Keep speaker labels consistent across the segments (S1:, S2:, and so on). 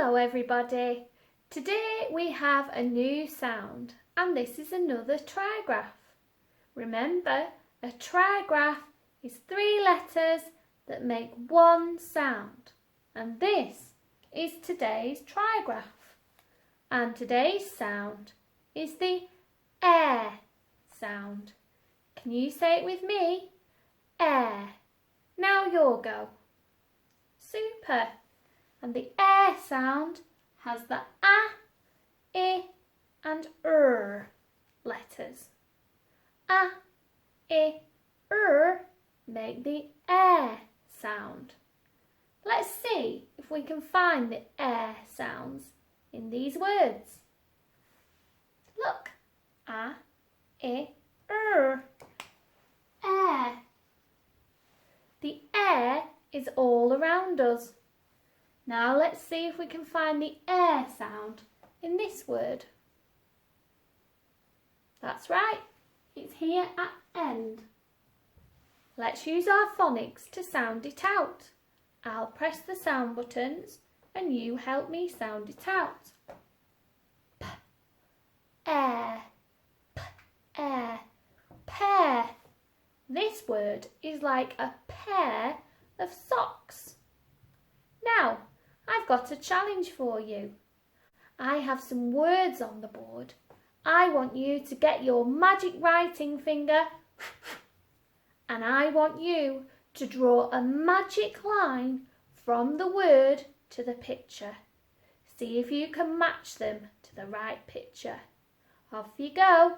S1: Hello everybody. Today we have a new sound and this is another trigraph. Remember, a trigraph is 3 letters that make one sound, and this is today's trigraph. And today's sound is the air sound. Can you say it with me? Air. Now your go. Super. And the air sound has the a, I and letters. A, I, make the air sound. Let's see if we can find the air sounds in these words. Look. A, I, air. The air is all around us. Now let's see if we can find the air sound in this word. That's right, it's here at end. Let's use our phonics to sound it out. I'll press the sound buttons and you help me sound it out. P, air, p, air, pear. This word is like a pair of socks. Now, I've got a challenge for you. I have some words on the board. I want you to get your magic writing finger and I want you to draw a magic line from the word to the picture. See if you can match them to the right picture. Off you go.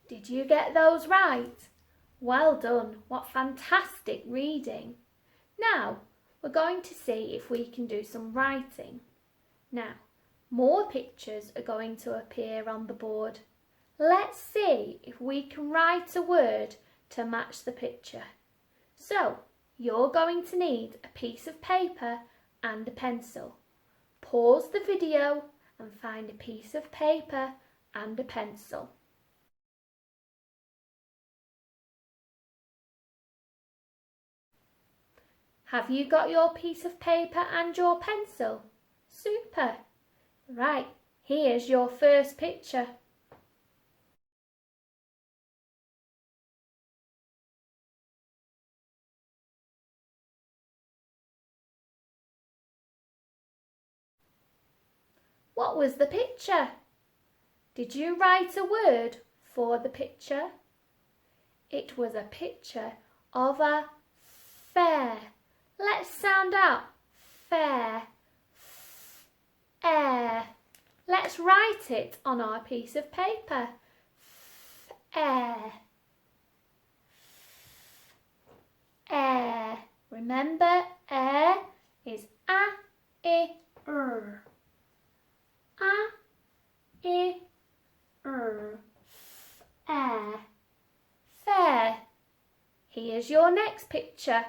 S1: Did you get those right? Well done, what fantastic reading. Now, we're going to see if we can do some writing. Now, more pictures are going to appear on the board. Let's see if we can write a word to match the picture. So, you're going to need a piece of paper and a pencil. Pause the video and find a piece of paper and a pencil. Have you got your piece of paper and your pencil? Super! Right, here's your first picture. What was the picture? Did you write a word for the picture? It was a picture of a fair. Let's sound out fair, air. Let's write it on our piece of paper. Air, air. Remember, air is a, I, A, I, air. Fair. Here's your next picture.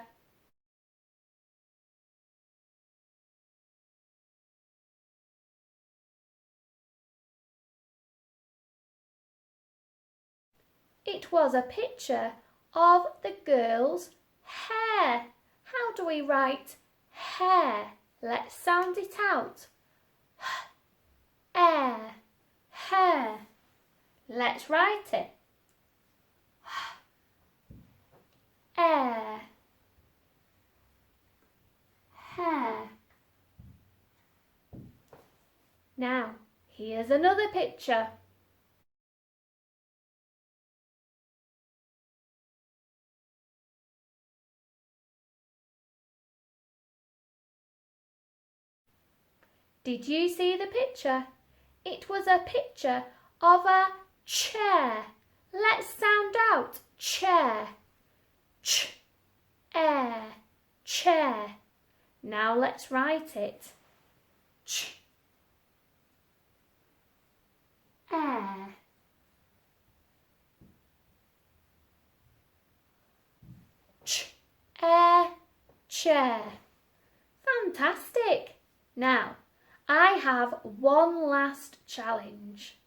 S1: It was a picture of the girl's hair. How do we write hair? Let's sound it out. Air, hair. Let's write it. Air, Now, here's another picture. Did you see the picture? It was a picture of a chair. Let's sound out chair. Ch, air, chair. Now let's write it. Ch, air. Ch, air, chair. Fantastic. Now, I have one last challenge.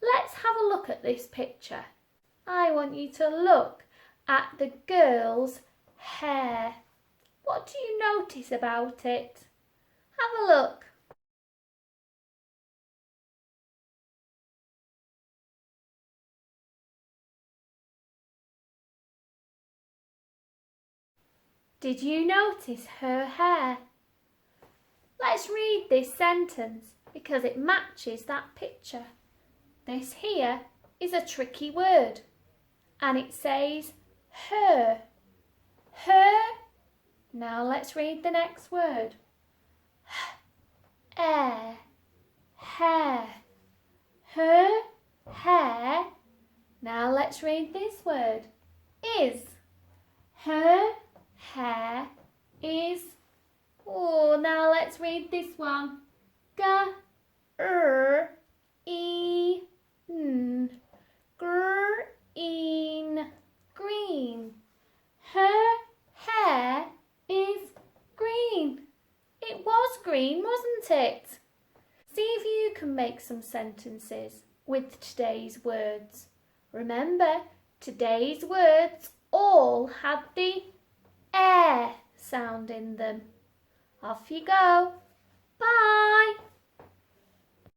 S1: Let's have a look at this picture. I want you to look at the girl's hair. What do you notice about it? Have a look. Did you notice her hair? Let's read this sentence because it matches that picture. This here is a tricky word and it says her. Her. Now let's read the next word. Air. Hair. Her hair. Now let's read this word. Is. Her hair is. Oh, now let's read this one. G-er-e-n. Green. Green. Her hair is green. It was green, wasn't it? See if you can make some sentences with today's words. Remember, today's words all had the air sound in them. Off you go. Bye.